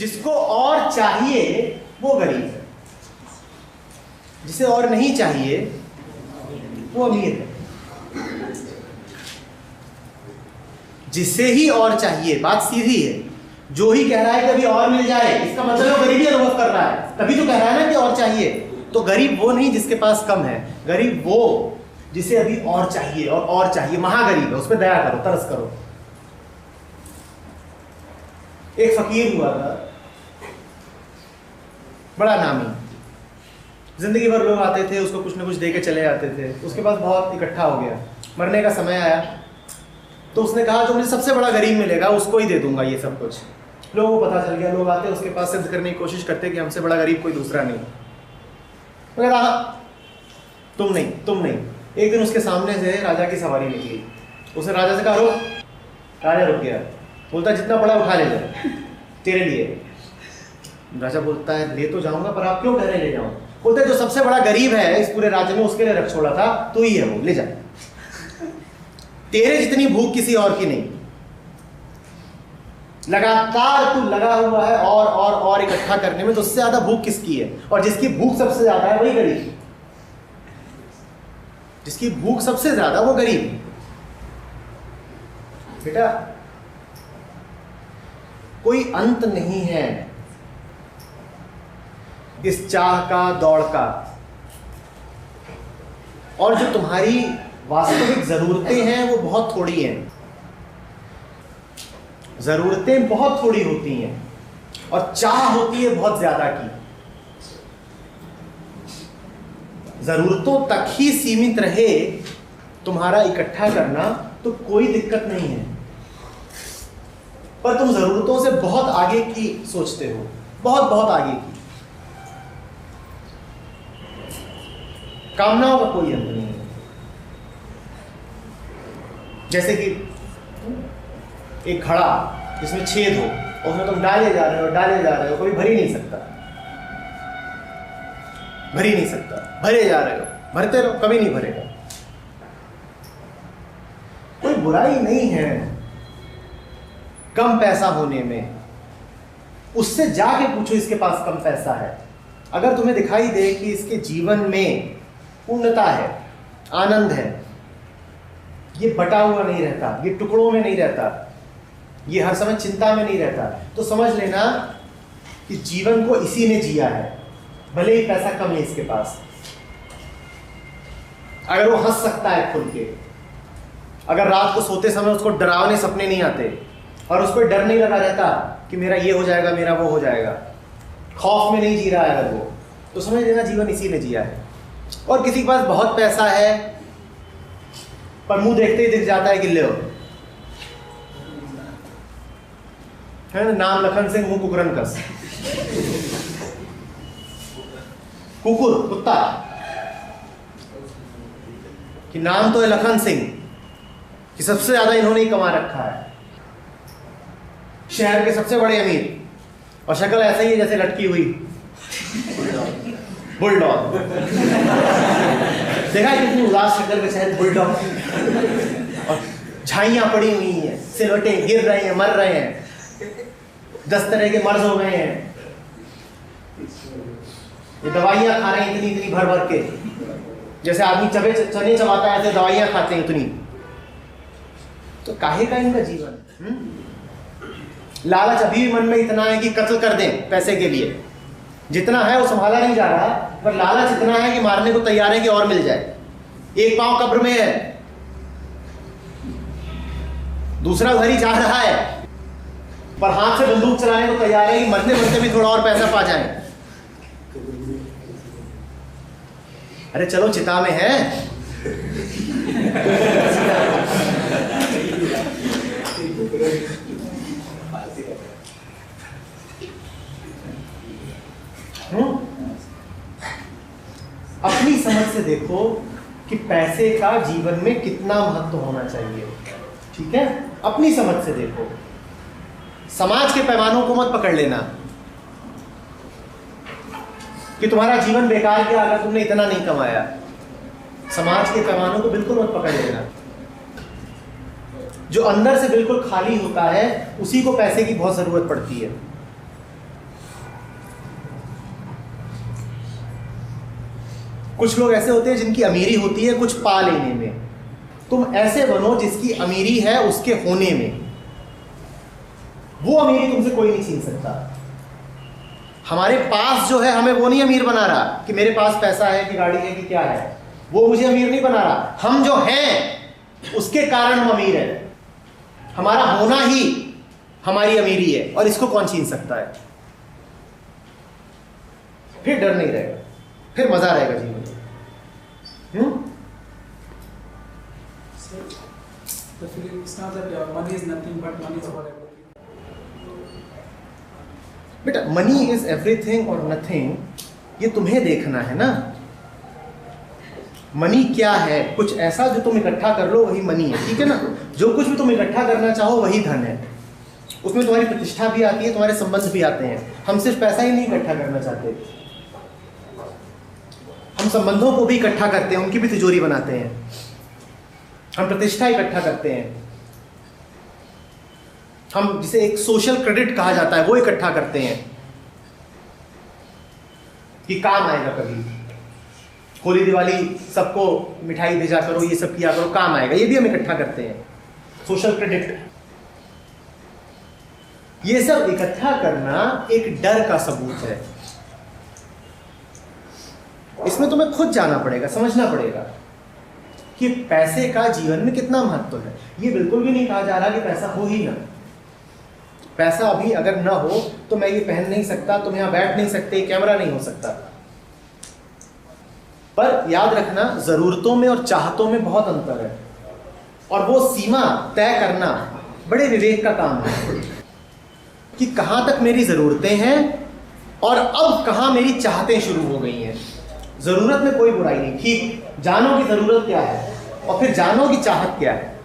जिसको और चाहिए वो गरीब है, जिसे और नहीं चाहिए वो अमीर है। जिसे ही और चाहिए, बात सीधी है। जो ही कह रहा है कि अभी और मिल जाए, इसका मतलब वो गरीबी अनुभव कर रहा है, तभी तो कह रहा है ना कि और चाहिए। तो गरीब वो नहीं जिसके पास कम है, गरीब वो जिसे अभी और चाहिए और चाहिए, महागरीब है, उस पर दया करो, तरस करो। एक फकीर हुआ था, बड़ा नामी, जिंदगी भर लोग आते थे उसको कुछ ना कुछ दे के चले जाते थे। उसके पास बहुत इकट्ठा हो गया, मरने का समय आया तो उसने कहा जो मुझे सबसे बड़ा गरीब मिलेगा उसको ही दे दूंगा ये सब कुछ। लोगों को पता चल गया, लोग आते उसके पास सिद्ध करने की कोशिश करते कि हमसे बड़ा गरीब कोई दूसरा नहीं। मगर तुम नहीं। एक दिन उसके सामने से राजा की सवारी निकली। उसने राजा से कहा रुक। राजा रुक गया, बोलता जितना बड़ा उठा ले जाओ तेरे लिए। राजा बोलता है ले तो जाऊंगा, पर आप क्यों कह रहे ले जाऊं? बोलते जो सबसे बड़ा गरीब है इस पूरे राज्य में उसके लिए रख छोड़ा था, तो ही है वो, ले जा। तेरे जितनी भूख किसी और की नहीं। लगातार तू लगा हुआ है और इकट्ठा करने में, तो उससे ज्यादा भूख किसकी है? और जिसकी भूख सबसे ज्यादा है वही गरीब। जिसकी भूख सबसे ज्यादा वो गरीब। बेटा कोई अंत नहीं है इस चाह का, दौड़ का। और जो तुम्हारी वास्तविक जरूरतें हैं वो बहुत थोड़ी हैं। जरूरतें बहुत थोड़ी होती हैं और चाह होती है बहुत ज्यादा की। जरूरतों तक ही सीमित रहे तुम्हारा इकट्ठा करना तो कोई दिक्कत नहीं है, पर तुम जरूरतों से बहुत आगे की सोचते हो, बहुत आगे की। कामनाओं का कोई अंत नहीं है। जैसे कि एक घड़ा जिसमें छेद हो, उसमें तुम डाले जा रहे हो, कभी भर ही नहीं सकता, भरे जा रहे हो, भरते रहो, कभी नहीं भरेगा। कोई बुराई नहीं है कम पैसा होने में। उससे जाके पूछो इसके पास कम पैसा है। अगर तुम्हें दिखाई दे कि इसके जीवन में पूर्णता है, आनंद है, ये बटा हुआ नहीं रहता, ये टुकड़ों में नहीं रहता, ये हर समय चिंता में नहीं रहता, तो समझ लेना कि जीवन को इसी ने जिया है, भले ही पैसा कम है इसके पास। अगर वो हंस सकता है खुल के, अगर रात को सोते समय उसको डरावने सपने नहीं आते और उसको डर नहीं लगा रहता कि मेरा ये हो जाएगा, मेरा वो हो जाएगा, खौफ में नहीं जी रहा है अगर वो, तो समझ लेना जीवन इसी ने जिया है। और किसी के पास बहुत पैसा है पर मुंह देखते ही दिख जाता है कि ले हो, है ना, नाम लखन सिंह मुंह कुकरन कस, कुकुर कुत्ता, कि नाम तो है लखन सिंह, कि सबसे ज्यादा इन्होंने ही कमा रखा है, शहर के सबसे बड़े अमीर, और शक्ल ऐसा ही है जैसे लटकी हुई बुलडॉग। देखा कितनी उदास शक्ल के शहर बुलडॉग, और झाइयां पड़ी हुई हैं, सिलवटे गिर रहे हैं, मर रहे हैं, 10 तरह के मर्ज हो गए हैं, ये दवाइयां खा रहे हैं इतनी भर भर के, जैसे आदमी चने चबाता है ऐसे दवाइयां खाते हैं इतनी। तो काहे का इनका जीवन? लालच अभी भी मन में इतना है कि कत्ल कर दें पैसे के लिए, जितना है वो संभाला नहीं जा रहा, पर लालच इतना है कि मारने को तैयार है कि और मिल जाए। एक पांव कब्र में है, दूसरा उधर ही जा रहा है, पर हाथ से बंदूक चलाने को तैयार है कि मरते मरते भी थोड़ा और पैसा पा जाए। अरे चलो चिता में है, अपनी समझ से देखो कि पैसे का जीवन में कितना महत्व होना चाहिए। ठीक है, अपनी समझ से देखो, समाज के पैमानों को मत पकड़ लेना कि तुम्हारा जीवन बेकार गया अगर तुमने इतना नहीं कमाया। समाज के पैमानों को बिल्कुल मत पकड़ लेना। जो अंदर से बिल्कुल खाली होता है उसी को पैसे की बहुत जरूरत पड़ती है। कुछ लोग ऐसे होते हैं जिनकी अमीरी होती है कुछ पा लेने में। तुम ऐसे बनो जिसकी अमीरी है उसके होने में। वो अमीरी तुमसे कोई नहीं छीन सकता। हमारे पास जो है हमें वो नहीं अमीर बना रहा कि मेरे पास पैसा है कि गाड़ी है कि क्या है, वो मुझे अमीर नहीं बना रहा। हम जो हैं उसके कारण हम अमीर हैं। हमारा होना ही हमारी अमीरी है और इसको कौन छीन सकता है। फिर डर नहीं रहेगा, फिर मजा रहेगा जीवन में। So it's not that your money is nothing but money is for everything. बेटा मनी इज एवरीथिंग और नथिंग, ये तुम्हें देखना है ना। मनी क्या है? कुछ ऐसा जो तुम इकट्ठा कर लो वही मनी है, ठीक है ना। जो कुछ भी तुम इकट्ठा करना चाहो वही धन है। उसमें तुम्हारी प्रतिष्ठा भी आती है, तुम्हारे संबंध भी आते हैं। हम सिर्फ पैसा ही नहीं इकट्ठा करना चाहते, हम संबंधों को भी इकट्ठा करते हैं, उनकी भी तिजोरी बनाते हैं। हम प्रतिष्ठा इकट्ठा करते हैं, हम जिसे एक सोशल क्रेडिट कहा जाता है वो इकट्ठा करते हैं कि काम आएगा कभी। होली दिवाली सबको मिठाई भेजा करो, ये सब किया करो, काम आएगा। ये भी हम इकट्ठा करते हैं, सोशल क्रेडिट। ये सब इकट्ठा करना एक डर का सबूत है। इसमें तुम्हें खुद जाना पड़ेगा, समझना पड़ेगा कि पैसे का जीवन में कितना महत्व है। ये बिल्कुल भी नहीं कहा जा रहा कि पैसा हो ही ना। पैसा अभी अगर ना हो तो मैं ये पहन नहीं सकता, तुम यहां बैठ नहीं सकते, कैमरा नहीं हो सकता। पर याद रखना, जरूरतों में और चाहतों में बहुत अंतर है, और वो सीमा तय करना बड़े विवेक का काम है कि कहां तक मेरी जरूरतें हैं और अब कहां मेरी चाहतें शुरू हो गई हैं। जरूरत में कोई बुराई नहीं, ठीक, जानो कि जरूरत क्या है और फिर जानो कि चाहत क्या है।